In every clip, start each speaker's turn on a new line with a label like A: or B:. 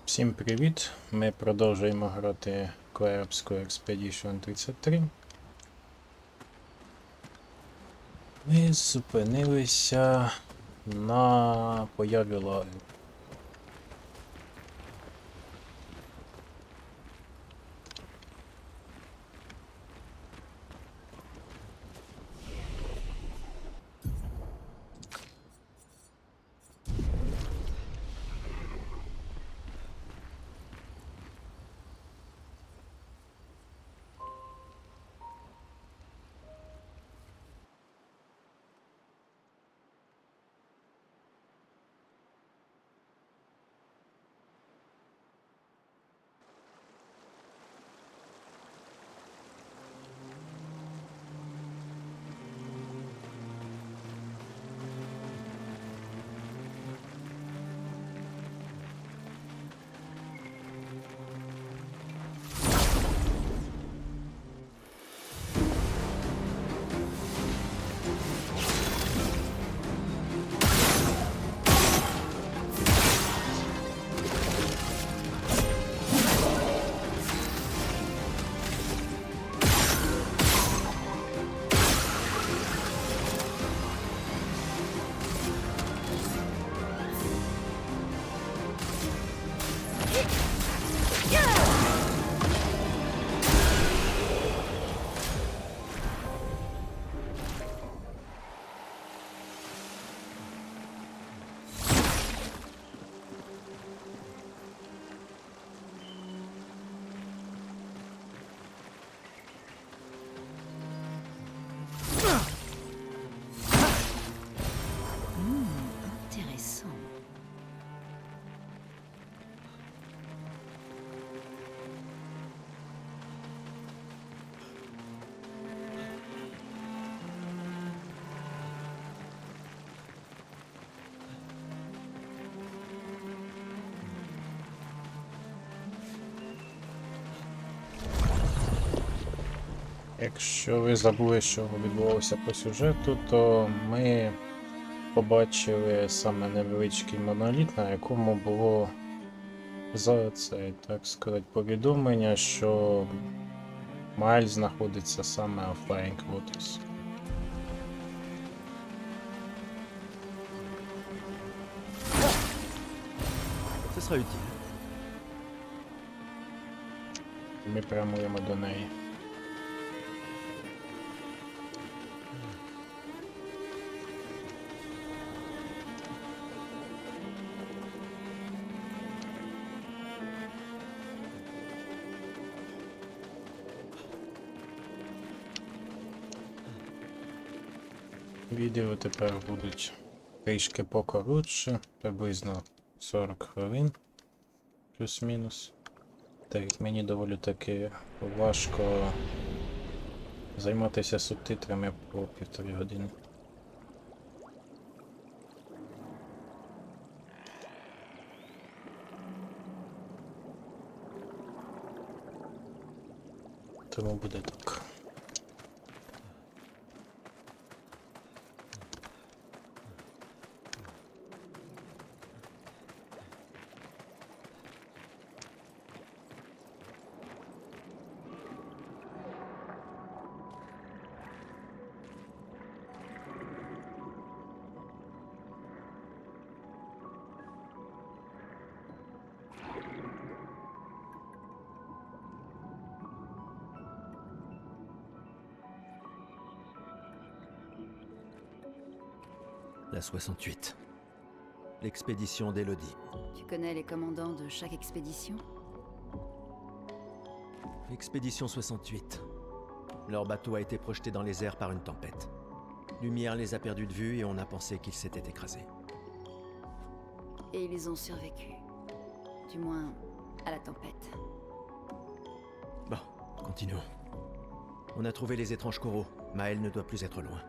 A: Всім привіт! Ми продовжуємо грати Клеопську Expedition 33. Ми зупинилися на появі лаги.
B: Intéressant.
A: Якщо ви забули, що відбувалося по сюжету, то ми побачили саме невеличкий моноліт, на якому було за це, так сказати, повідомлення, що Майль знаходиться саме в Flying Waters.
C: Ce sera utile.
A: Ми прямуємо до неї. Відео тепер будуть трішки покоротше, приблизно 40 хвилин, плюс-мінус. Так як мені доволі таки важко займатися субтитрами по 1,5 години. Тому буде так.
C: La 68. L'expédition d'Elodie.
B: Tu connais les commandants de chaque expédition?
C: Expédition 68. Leur bateau a été projeté dans les airs par une tempête. Lumière les a perdus de vue et on a pensé qu'ils s'étaient écrasés.
B: Et ils ont survécu. Du moins, à la tempête.
C: Bon, continuons. On a trouvé les étranges coraux. Maël ne doit plus être loin.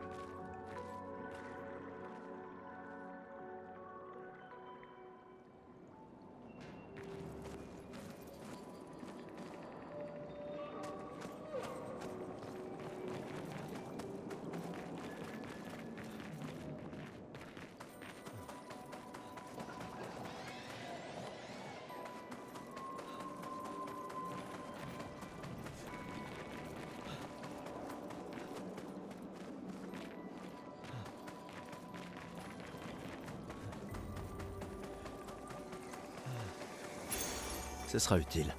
C: Ce sera utile.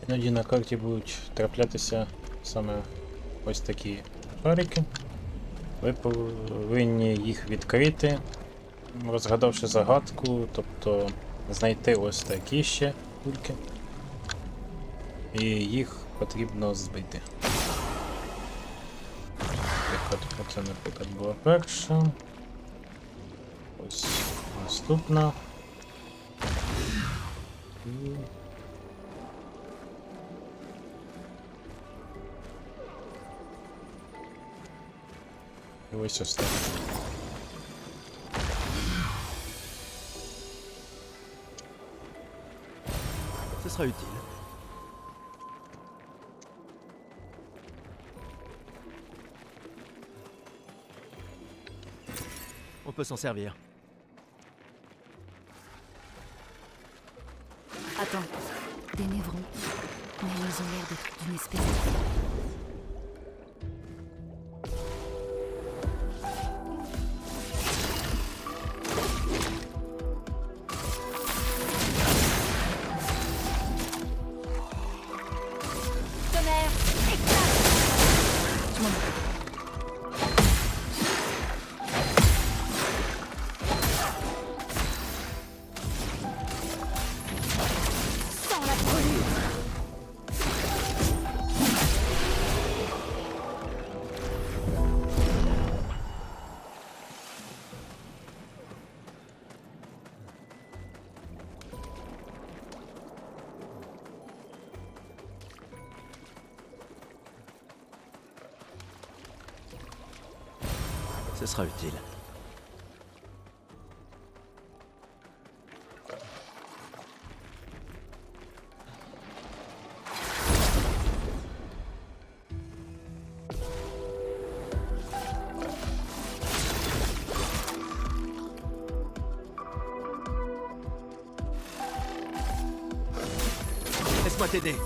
A: Іноді на карті будуть траплятися саме ось такі шарики. Ви повинні їх відкрити, розгадавши загадку, тобто знайти ось такі ще кульки. І їх потрібно збити. Оце, наприклад, була перша. Ось наступна. І ось остання.
C: Ce sera utile. On peut s'en servir.
B: Attends, des névrons. Mais ils ont l'air d'être d'une espèce de...
C: Ce sera utile. Laisse-moi t'aider.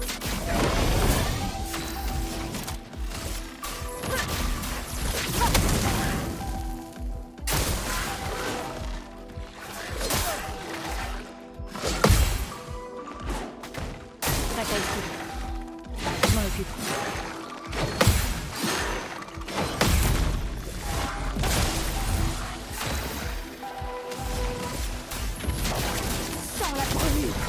B: Je m'en occupe. Sans la brûlure.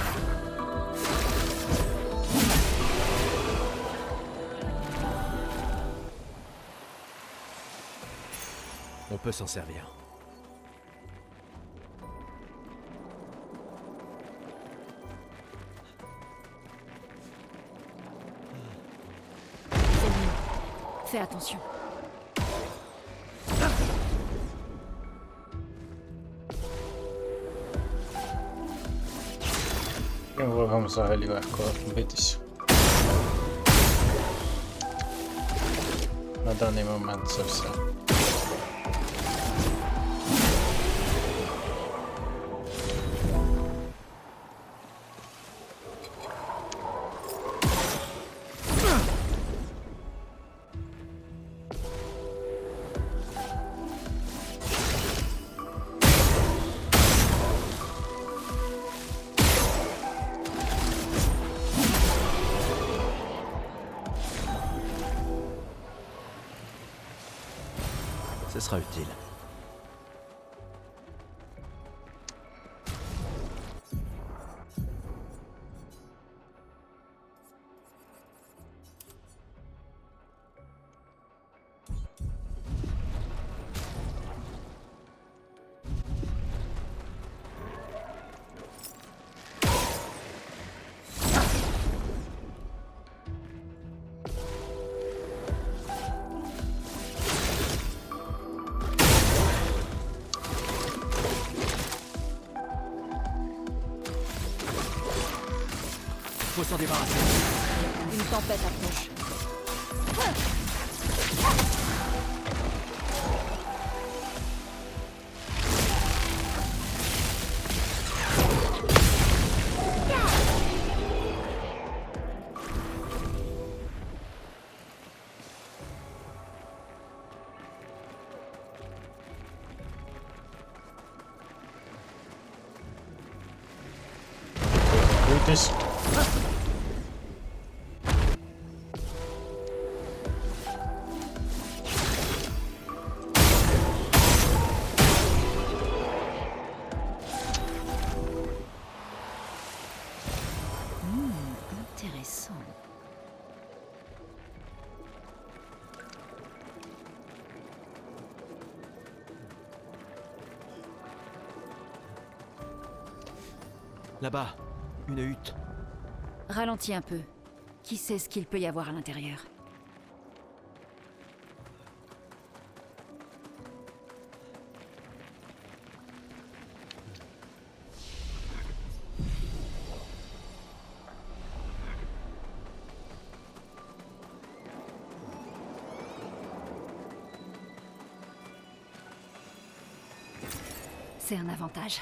C: On peut s'en servir.
B: C'est mieux. Fais attention.
A: Яким ворогам взагалі легко битись. На даний момент це все.
C: Ce sera utile. faut s'en débarrasser.
B: Une tempête approche.
A: Готуйтесь.
B: Intéressant.
C: Là-bas, une hutte.
B: Ralentis un peu. Qui sait ce qu'il peut y avoir à l'intérieur? C'est un avantage.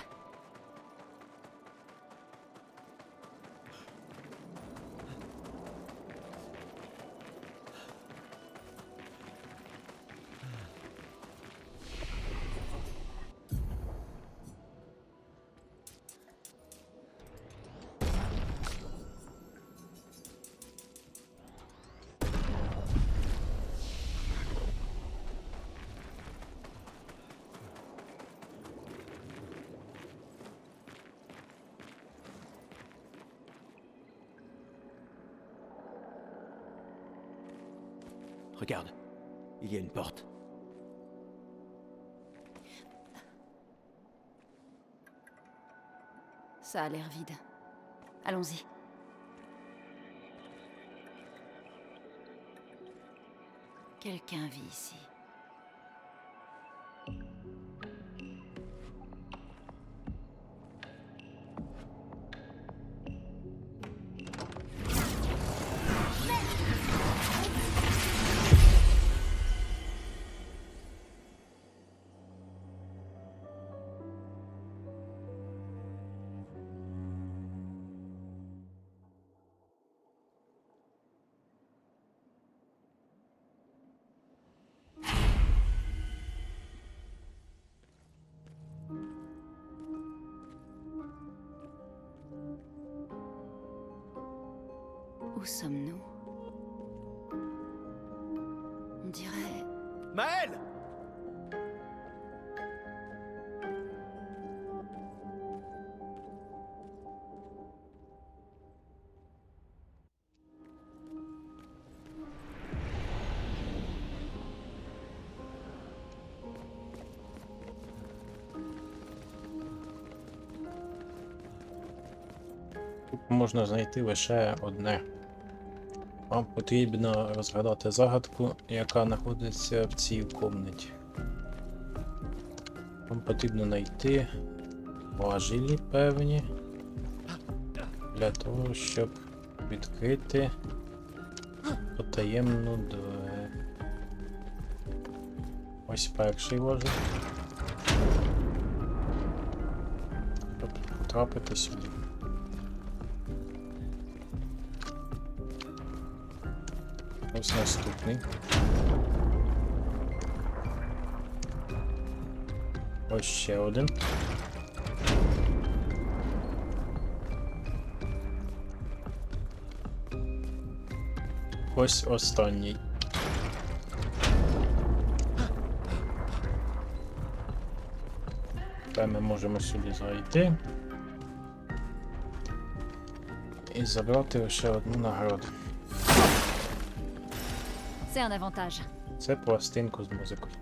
C: Regarde, il y a une porte.
B: Ça a l'air vide. Allons-y. Quelqu'un vit ici. Où sommes-nous? On dirait...
C: Maël!
A: Тут можна знайти лише одне. Вам потрібно розгадати загадку, яка знаходиться в цій кімнаті. Вам потрібно знайти важелі певні для того, щоб відкрити потаємну двері. Ось перший важель. Щоб потрапити сюди. Ось наступний. Ось ще один. Ось останній. Тепер ми можемо сюди зайти і забрати лише одну нагороду.
B: C'est un avantage.
A: Це пластинку з музикою.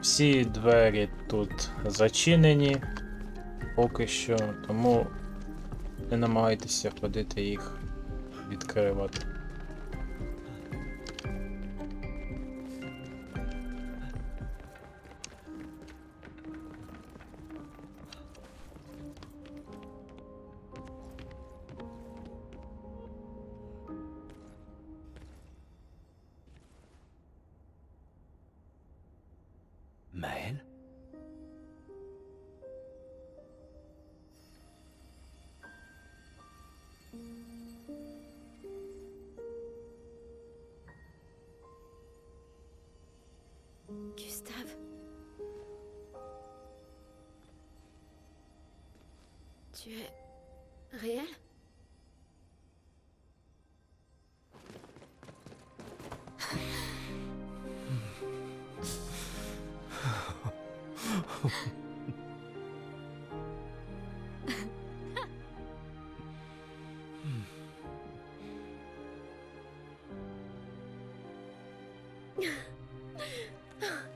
A: Всі двері тут зачинені поки що, тому не намагайтеся ходити їх відкривати.
C: Maël?
D: Gustave. Tu es réel?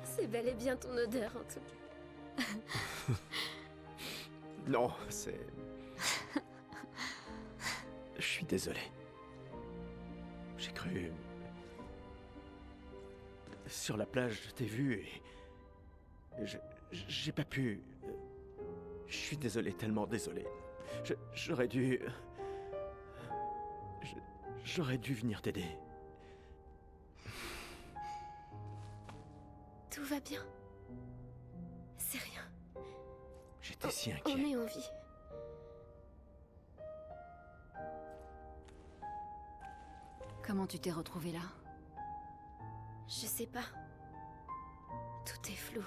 D: C'est bel et bien ton odeur en tout cas.
C: Non, c'est... Je suis désolé. J'ai cru... Sur la plage, je t'ai vu et... J'ai pas pu... Je suis désolé, tellement désolé. J'aurais dû... J'aurais dû venir t'aider.
D: Tout va bien. C'est rien.
C: J'étais si
D: On
C: inquiet.
D: est en vie.
B: Comment tu t'es retrouvé là?
D: Je sais pas. Tout est flou.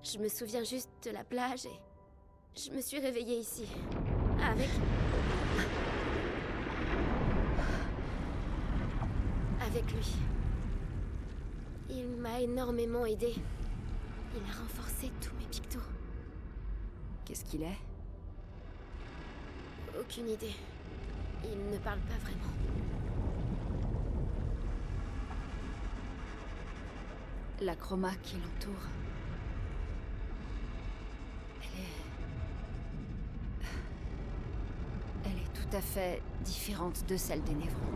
D: Je me souviens juste de la plage et... Je me suis réveillée ici. Avec... Avec lui. Il m'a énormément aidé. Il a renforcé tous mes pictos.
B: Qu'est-ce qu'il est?
D: Aucune idée. Il ne parle pas vraiment.
B: La chroma qui l'entoure. Elle est tout à fait différente de celle des Névrons.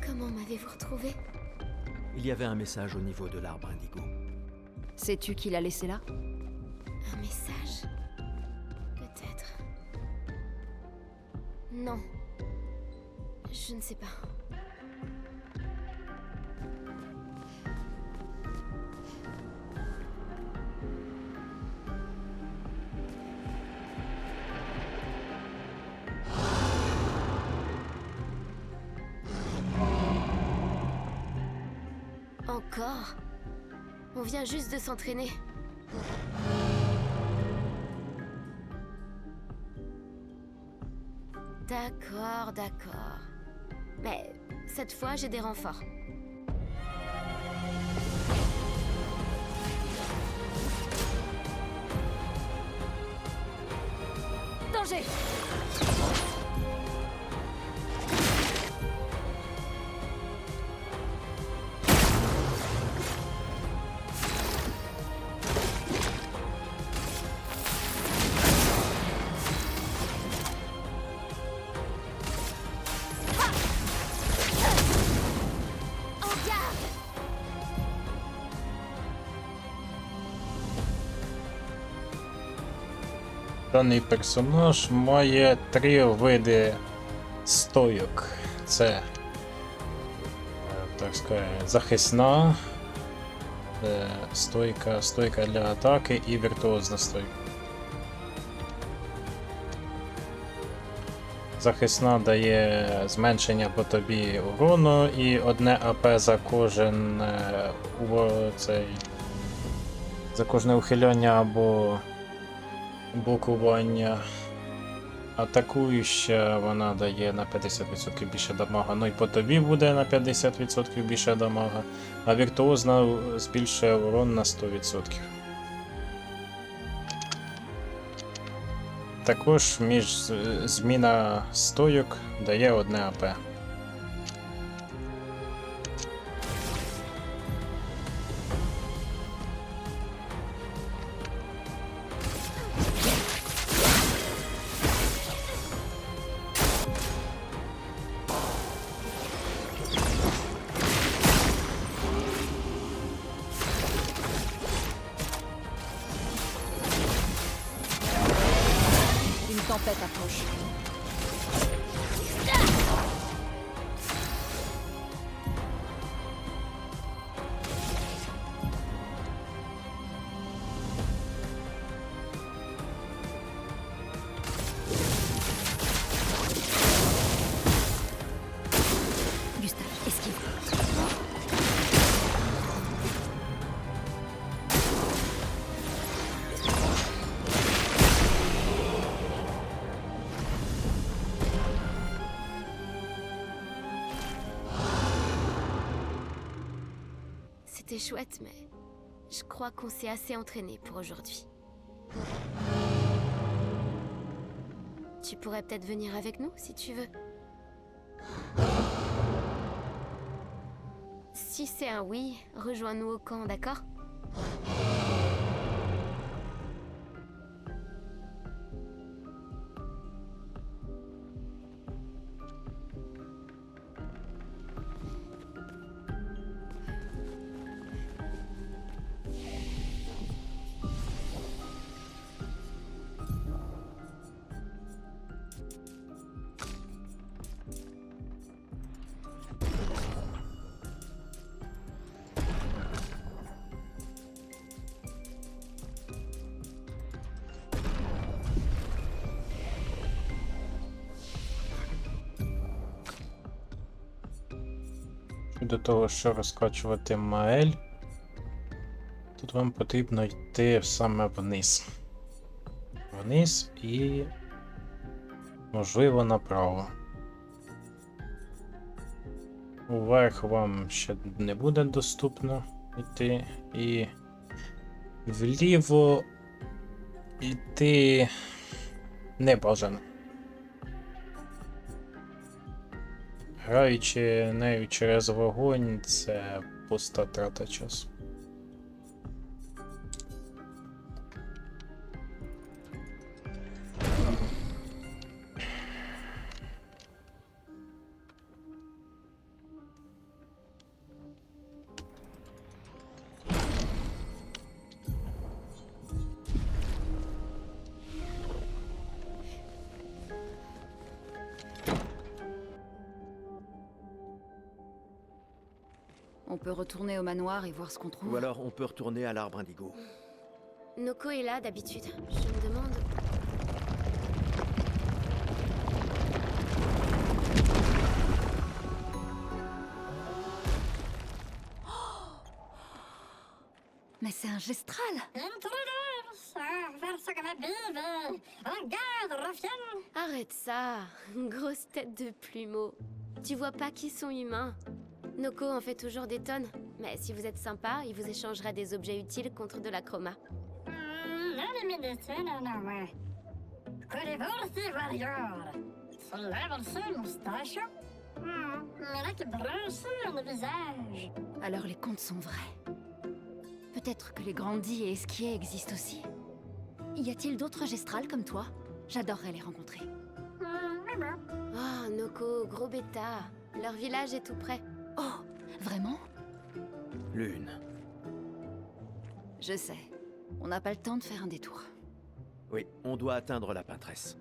D: Comment m'avez-vous retrouvé?
C: Il y avait un message au niveau de l'arbre indigo.
B: Sais-tu qui l'a laissé là?
D: Un message? Peut-être. Non. Je ne sais pas. Encore? On vient juste de s'entraîner. D'accord, d'accord. Mais cette fois, j'ai des renforts.
B: Danger!
A: Даний персонаж має 3 види стойок. Це, так сказати, захисна, стойка для атаки і віртуозна стойка. Захисна дає зменшення по тобі урону і одне АП за кожен за кожне ухиляння або блокування. Атакуюча вона дає на 50% більше дамага. Ну і по тобі буде на 50% більше дамага. А віртуозна збільшує урон на 100%. Також зміна стойок дає одне АП.
B: Une tempête approche. Gustave, esquive.
D: C'était chouette, mais je crois qu'on s'est assez entraîné pour aujourd'hui. Tu pourrais peut-être venir avec nous si tu veux. Si c'est un oui, rejoins-nous au camp, d'accord?
A: До того, що розкачувати Маель, тут вам потрібно йти саме вниз. Вниз і, можливо, направо. Уверх вам ще не буде доступно йти. І вліво йти не бажано. Граючи нею через вогонь, це пуста трата часу.
B: On peut retourner au manoir et voir ce qu'on trouve.
C: Ou alors on peut retourner à l'arbre indigo.
D: Noko est là d'habitude. Je me demande...
B: Mais c'est un gestral!
D: Arrête ça. Grosse tête de plumeau. Tu vois pas qu'ils sont humains. Noko en fait toujours des tonnes. Mais si vous êtes sympa, il vous échangera des objets utiles contre de la chroma.
B: Alors les contes sont vrais. Peut-être que les Grandis et Esquier existent aussi. Y a-t-il d'autres gestrals comme toi? J'adorerais les rencontrer.
D: Oh, Noko, gros bêta. Leur village est tout près.
B: Oh, vraiment?
C: Lune.
B: Je sais. On n'a pas le temps de faire un détour.
C: Oui, on doit atteindre la peintresse.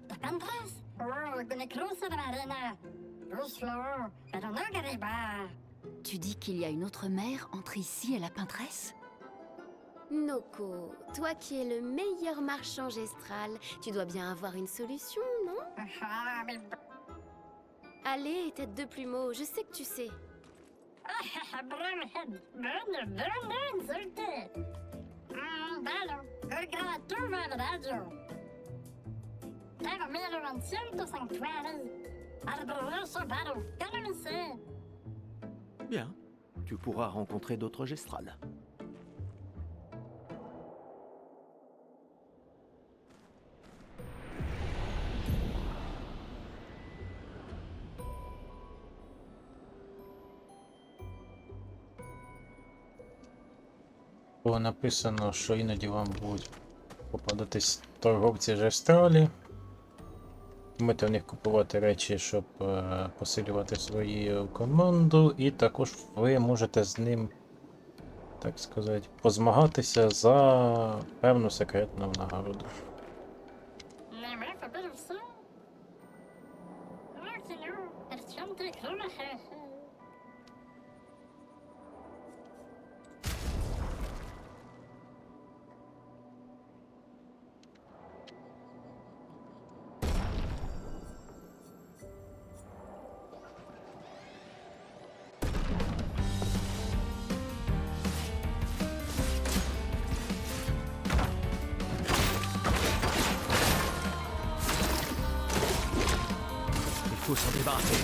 B: Tu dis qu'il y a une autre mer entre ici et la peintresse?
D: Noko, toi qui es le meilleur marchand gestral, tu dois bien avoir une solution, non? Allez, tête de plumeau, je sais que tu sais.
E: Brownhead, bonne insulte. Bello, grato van radio. Termino en 150. Arbroso baro, canonice.
C: Bien. Tu pourras rencontrer d'autres gestrales.
A: Було написано, що іноді вам будуть попадатись торговці жестралі. Можете в них купувати речі, щоб посилювати свою команду, і також ви можете з ним, так сказати, позмагатися за певну секретну нагороду.
E: Нема побився. Рокіну, перчанти крунаха.
C: Il faut s'en débarrasser.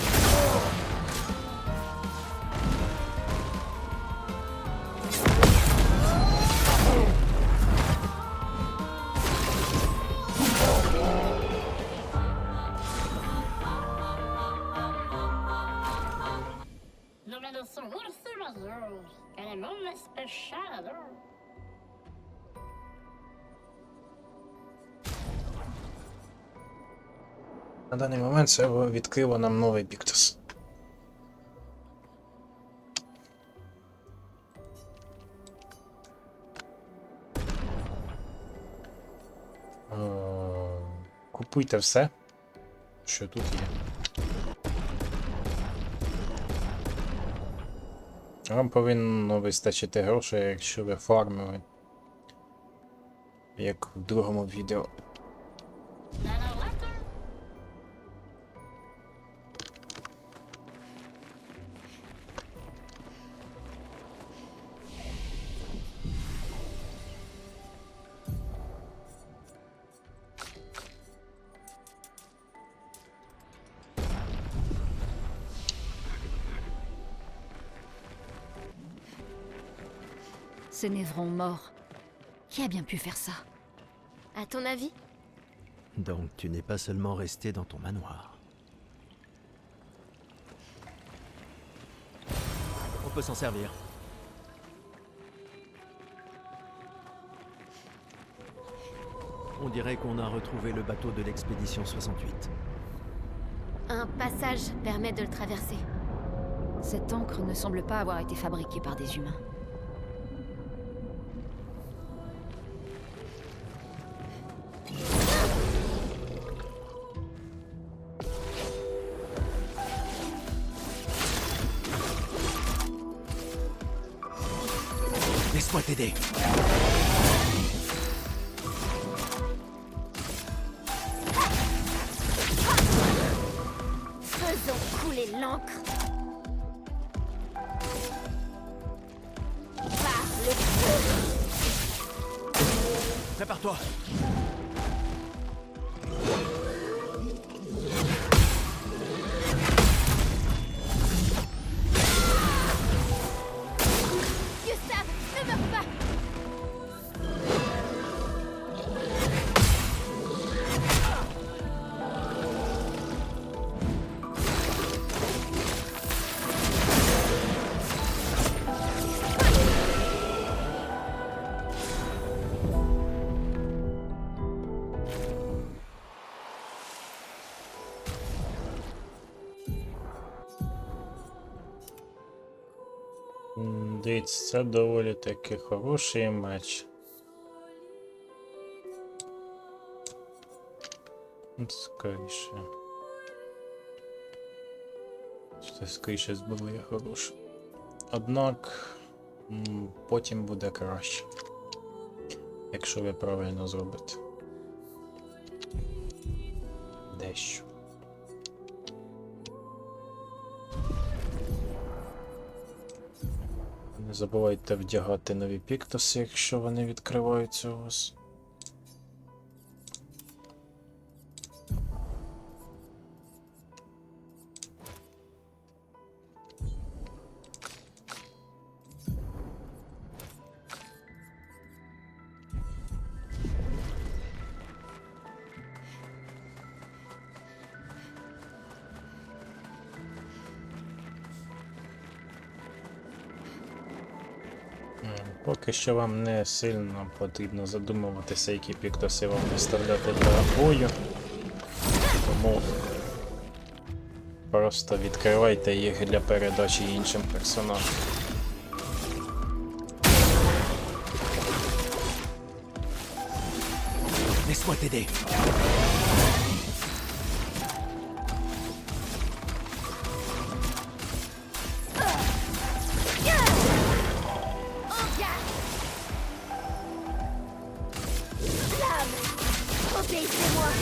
E: Numero su ursi major. Ele non è speciale.
A: На даний момент це відкрило нам новий Піктус. Купуйте все, що тут є. Вам повинно вистачити грошей, якщо ви фармили, як в другому відео.
E: Nanolata.
B: Ces névrons morts. Qui a bien pu faire ça?
D: À ton avis?
C: Donc tu n'es pas seulement resté dans ton manoir. On peut s'en servir. On dirait qu'on a retrouvé le bateau de l'expédition 68.
D: Un passage permet de le traverser.
B: Cette encre ne semble pas avoir été fabriquée par des humains.
C: Laisse-moi t'aider.
D: Faisons couler l'encre. Par le feu.
C: Prépare-toi.
D: Gustave, ne meurs pas.
A: Дивіться, це доволі таки хороший меч. Скоріше. Це скоріше зброя хороша. Однак потім буде краще, якщо ви правильно зробите. Дещо. Не забувайте вдягати нові піктоси, якщо вони відкриваються у вас. Поки що вам не сильно потрібно задумуватися, які піктоси вам виставляти для бою. Тому просто відкривайте їх для передачі іншим персонажам.
C: Laisse-moi t'aider.
B: Obéissez-moi.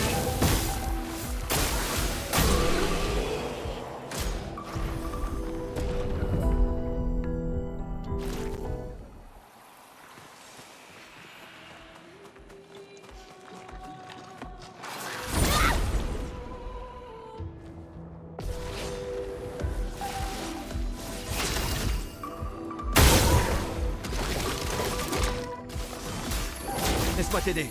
C: Laisse-moi t'aider.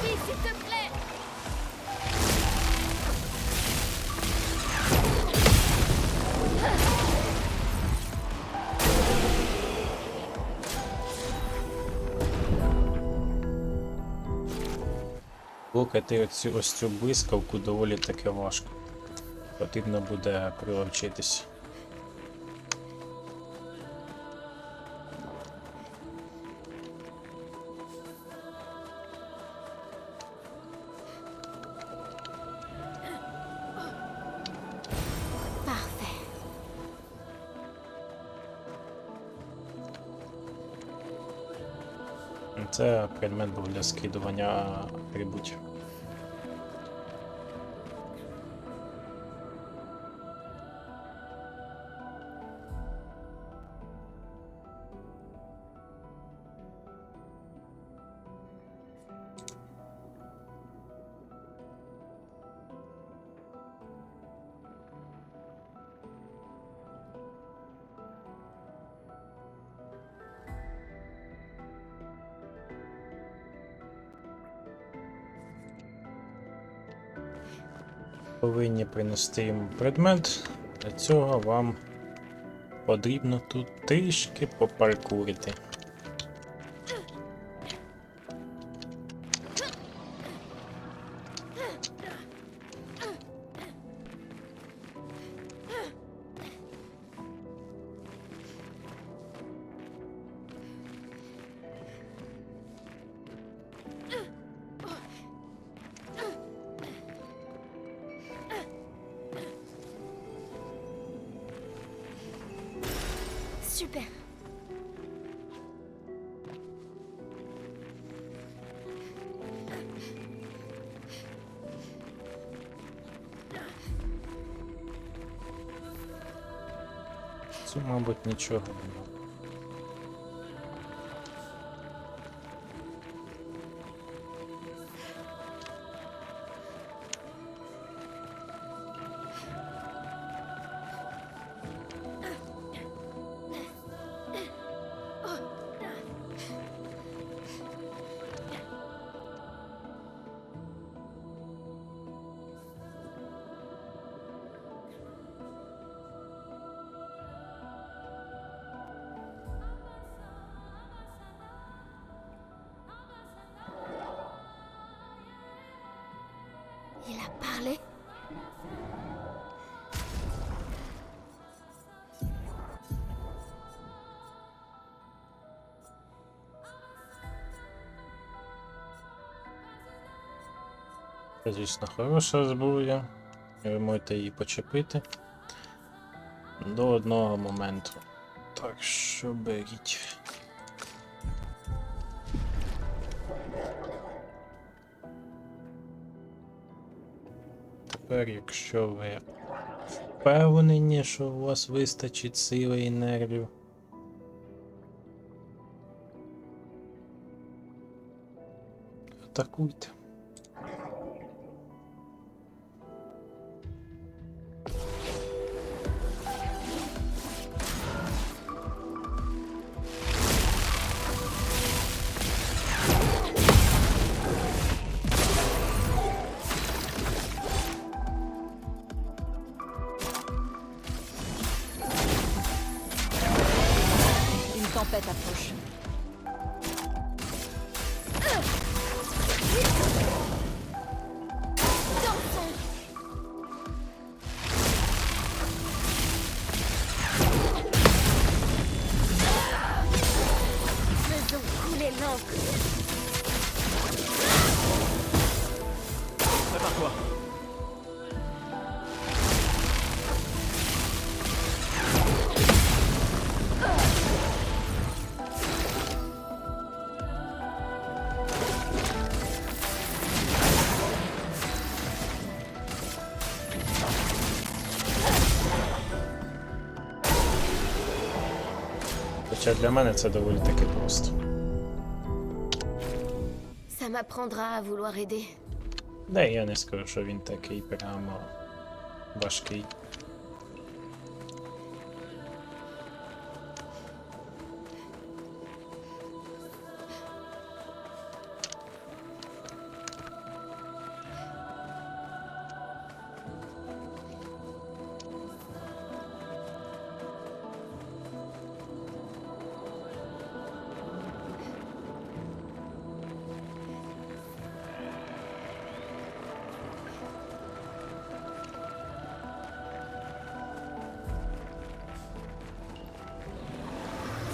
D: Oui, s'il te plaît.
A: Блокати ось цю блискавку доволі таки важко. Потрібно буде приловчитись.
D: Parfait.
A: Це предмет був для скидування атрибутів. Повинні принести йому предмет. Для цього вам потрібно тут трішки попаркурити.
D: Super.
A: Це, мабуть, нічого немає.
D: Il a parlé.
A: Це, звісно, хороша зброя. Ви можете її почепити до одного моменту. Так що беріть. тепер, якщо ви впевнені, що у вас вистачить сили і нервів. Атакуйте.
B: Une tempête approche.
D: Faisons couler l'encre.
C: Prépare-toi.
A: Хоча для мене це доволі таки просто.
D: Ça m'apprendra à vouloir aider.
A: Да, я не скажу, що він такий прямо важкий.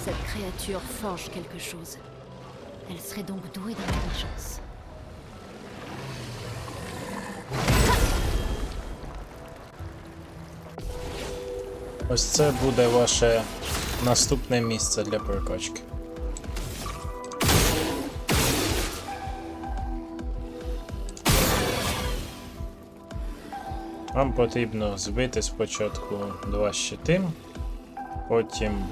B: Cette créature forge quelque chose. Elle serait donc douée d'intelligence.
A: Ось це буде ваше наступне місце для прокачки. Вам потрібно збити спочатку 2 щити, потім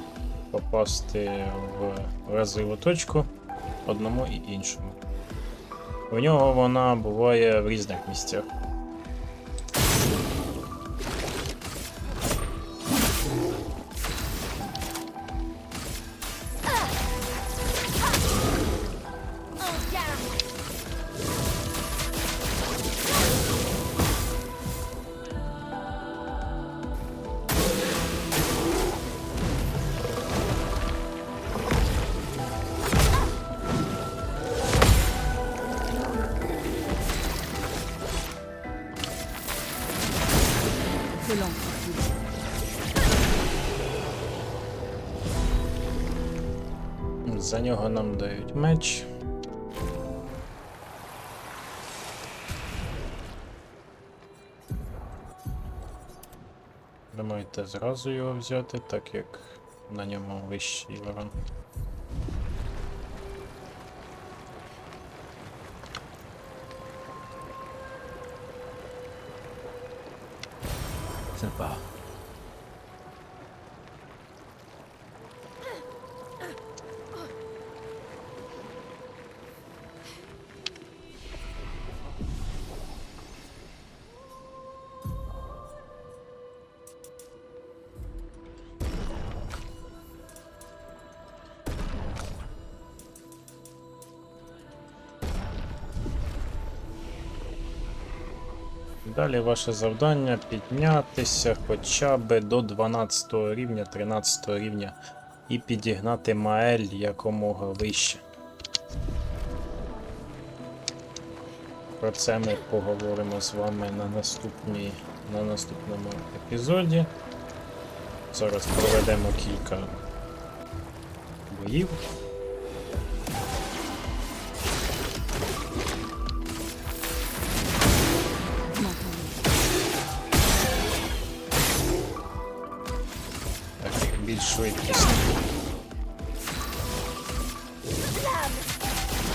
A: попасти в вразливу точку одному і іншому. У нього вона буває в різних місцях.
B: Que l'encre coule.
A: За нього нам дають меч. Ви можете зразу його взяти, так як на ньому вищий урон.
C: Sympa.
A: Далі ваше завдання піднятися хоча б до 12 рівня, 13 рівня і підігнати Маель якомога вище. Про це ми поговоримо з вами на наступному епізоді. Зараз проведемо кілька боїв. Так, більш швидкісно.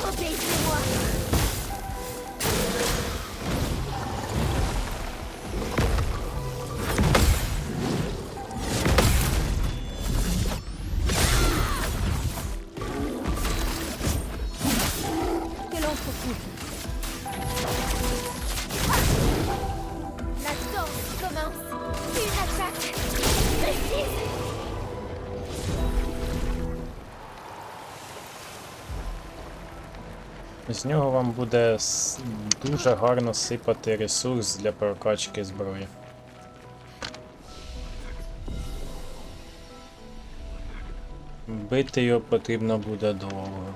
D: Obéissez-moi.
A: З нього вам буде дуже гарно сипати ресурс для прокачки зброї. Бити його потрібно буде довго.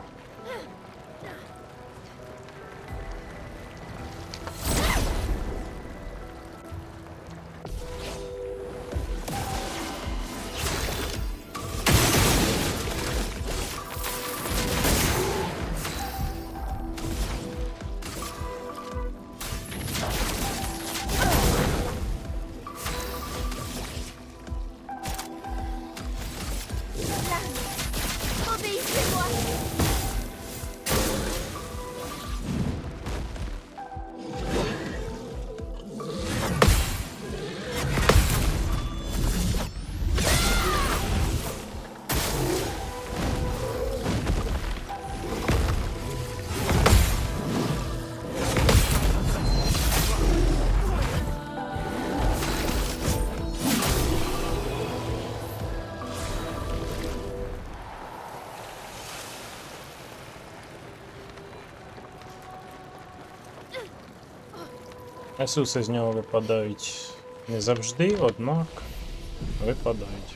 D: Obéissez-moi.
A: Ресурси з нього випадають не завжди, однак випадають.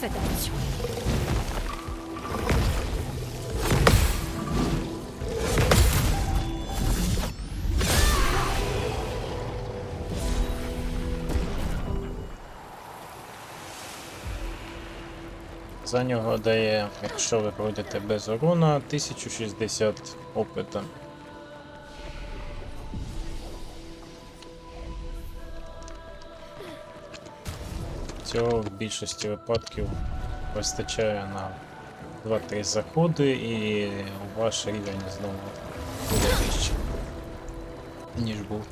B: Faites attention.
A: За нього дає, якщо ви пройдете без урона, 1060 опита. Цього в більшості випадків вистачає на 2-3 заходи і ваш рівень знову буде вищий, ніж був.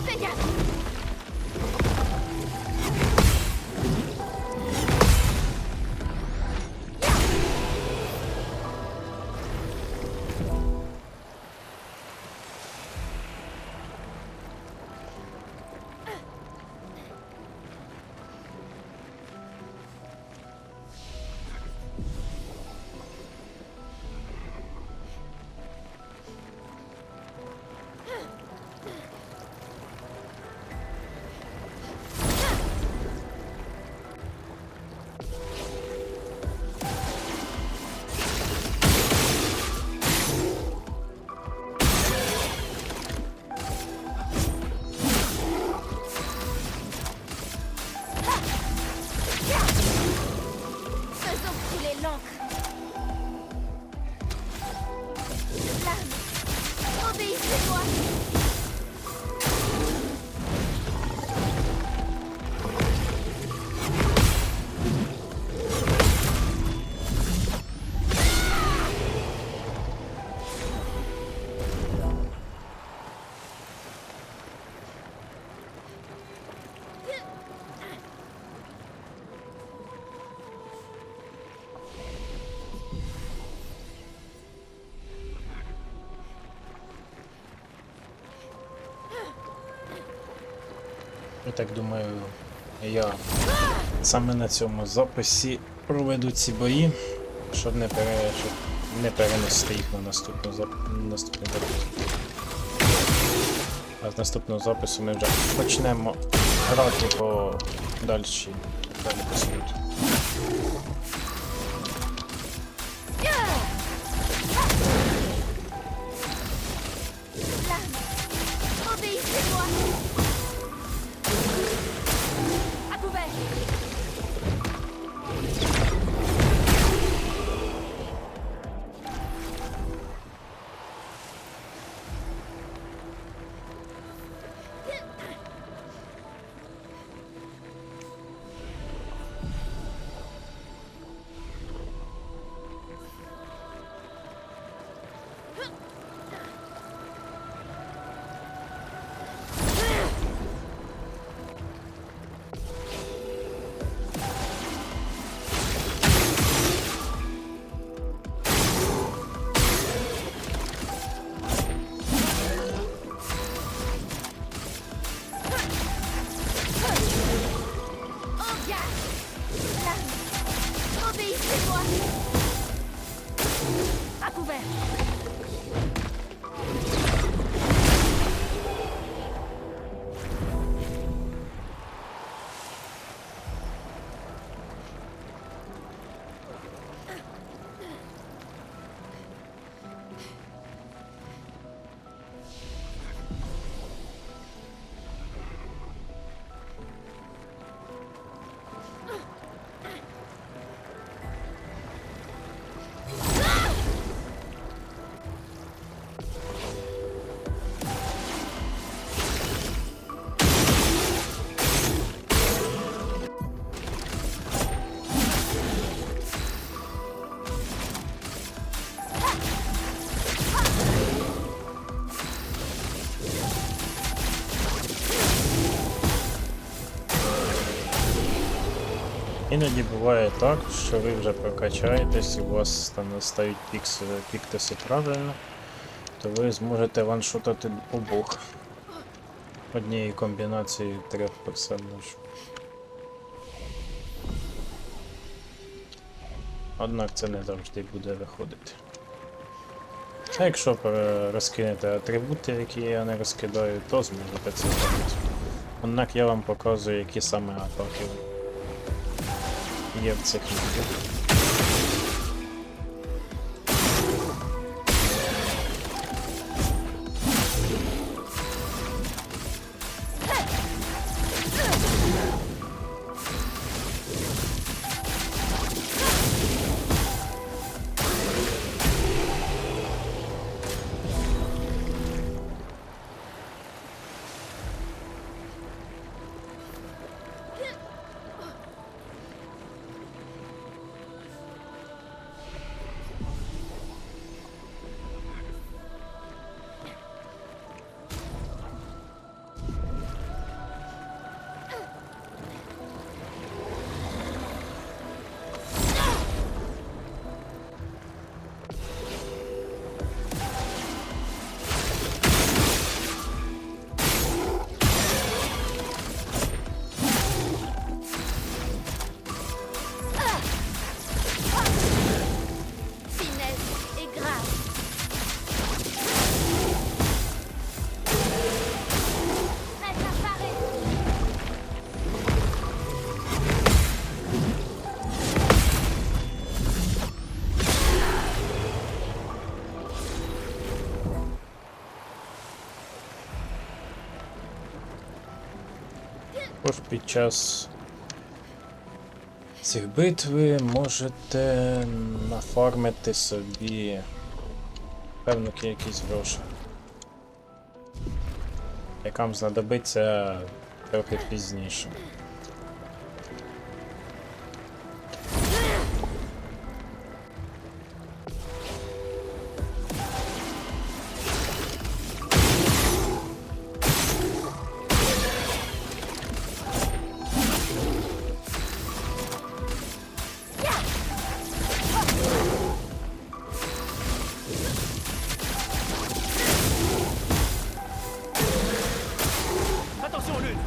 D: Fais gaffe. Faisons couler l'encre. L'âme. Obéissez-moi.
A: Я так думаю, я саме на цьому записі проведу ці бої, щоб не перенести їх на наступний запис. А з наступного запису ми вже почнемо грати по далі по світу.
B: Obéissez-moi. À couvert. Obéissez-moi. À couvert.
A: Іноді буває так, що ви вже прокачаєтесь і у вас там стають піктеси правильно, то ви зможете ваншотати обох однією комбінацією 3 персонажів. Однак це не завжди буде виходити. А якщо розкинете атрибути, які я не розкидаю, то зможете це зробити. Однак я вам показую, які саме атаки є в цих відео. Також під час цих битв ви можете нафармити собі певну кількість грошей, яка вам знадобиться трохи пізніше.
C: Attention, Lune!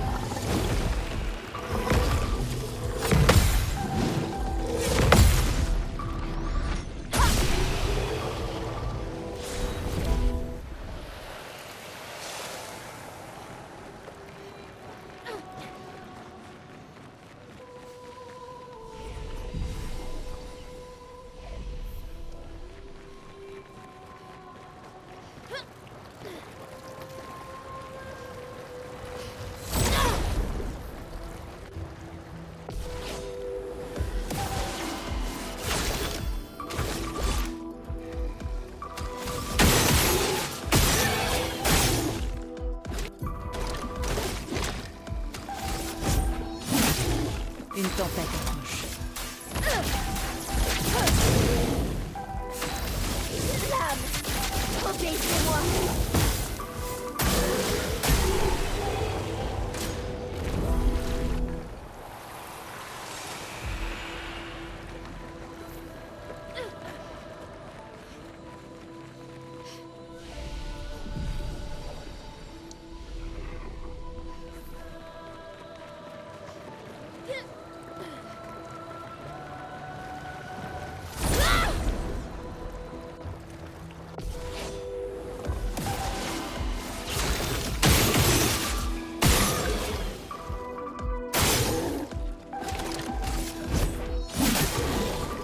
B: Une tempête approche.
D: Lame, obéissez-moi.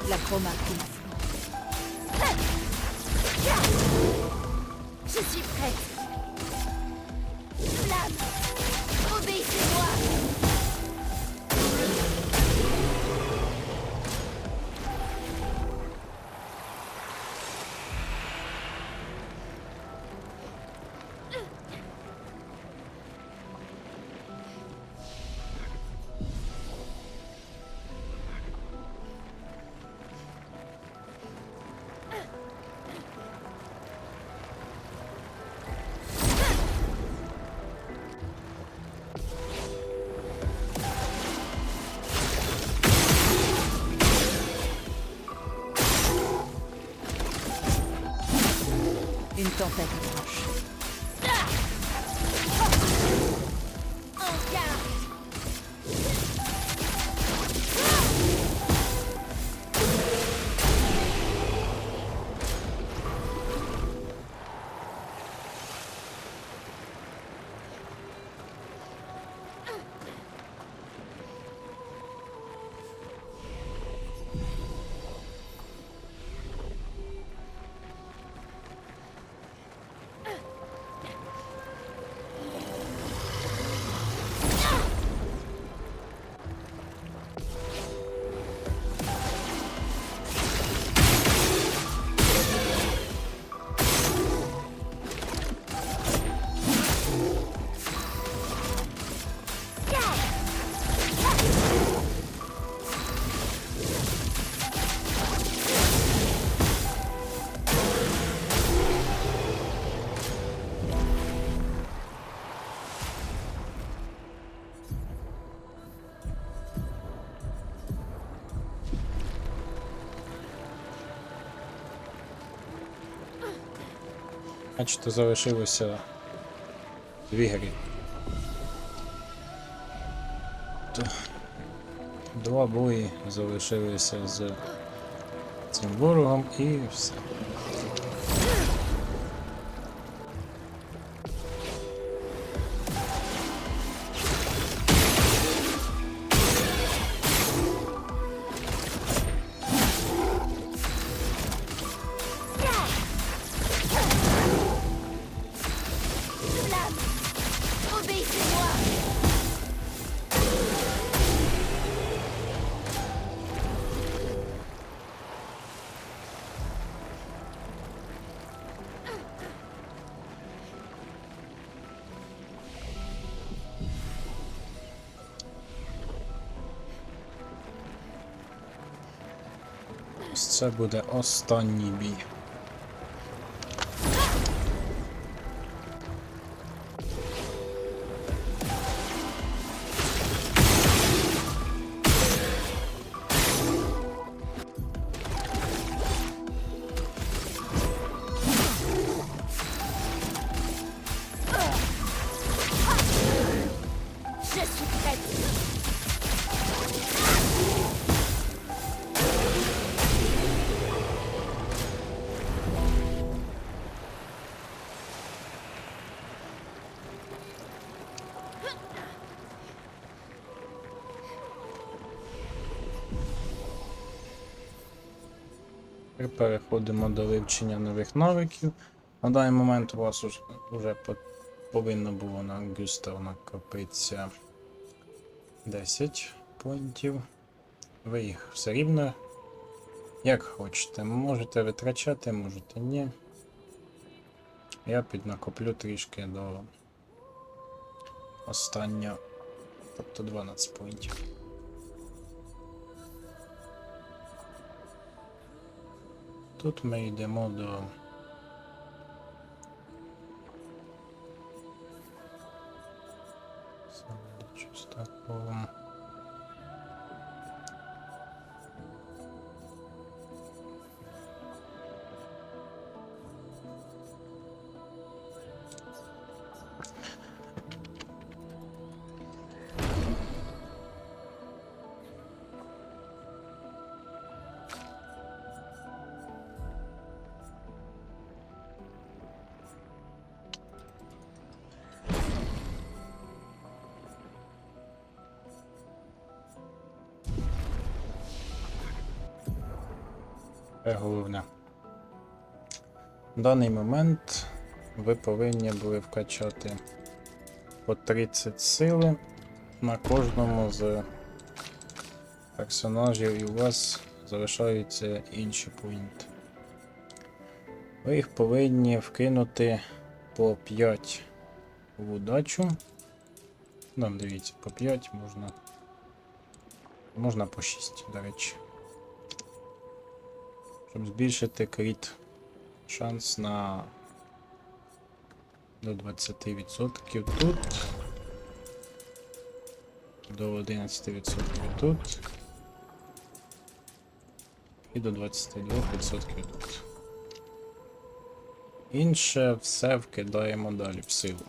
B: La chroma qui m'afflue.
D: Je suis prête. Lame, obéissez-moi.
B: Une tempête approche.
D: En garde.
A: Бачите, залишилося 2 гри. 2 бої залишилися з цим ворогом і все.
D: Lame, obéissez-moi.
A: Ось це буде останній бій.
D: Je suis prête.
A: Тепер переходимо до вивчення нових навиків. На даний момент у вас вже повинно було на Гюстав накопитися 10 поінтів. Ви їх все рівно, як хочете. Можете витрачати, можете ні. Я піднакоплю трішки до останнього, тобто 12 поінтів. Тут ми йдемо до щось такого. Це головне. В даний момент ви повинні були вкачати по 30 сили на кожному з персонажів, і у вас залишаються інші поінти. Ви їх повинні вкинути по 5 в удачу. Ну, дивіться, по 5 можна по 6, до речі. Щоб збільшити кріт шанс на до 20% тут, до 11% тут і до 22% тут. Інше все вкидаємо далі в силу.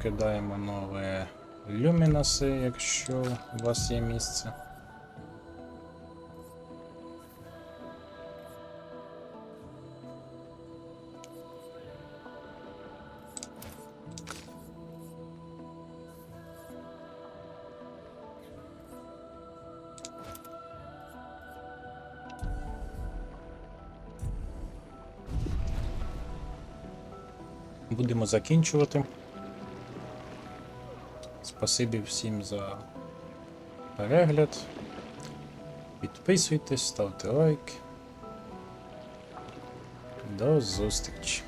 A: Скидаємо нове люмінаси, якщо у вас є місце. Будемо закінчувати. Спасибі всім за перегляд. Підписуйтесь, ставте лайк. До зустрічі!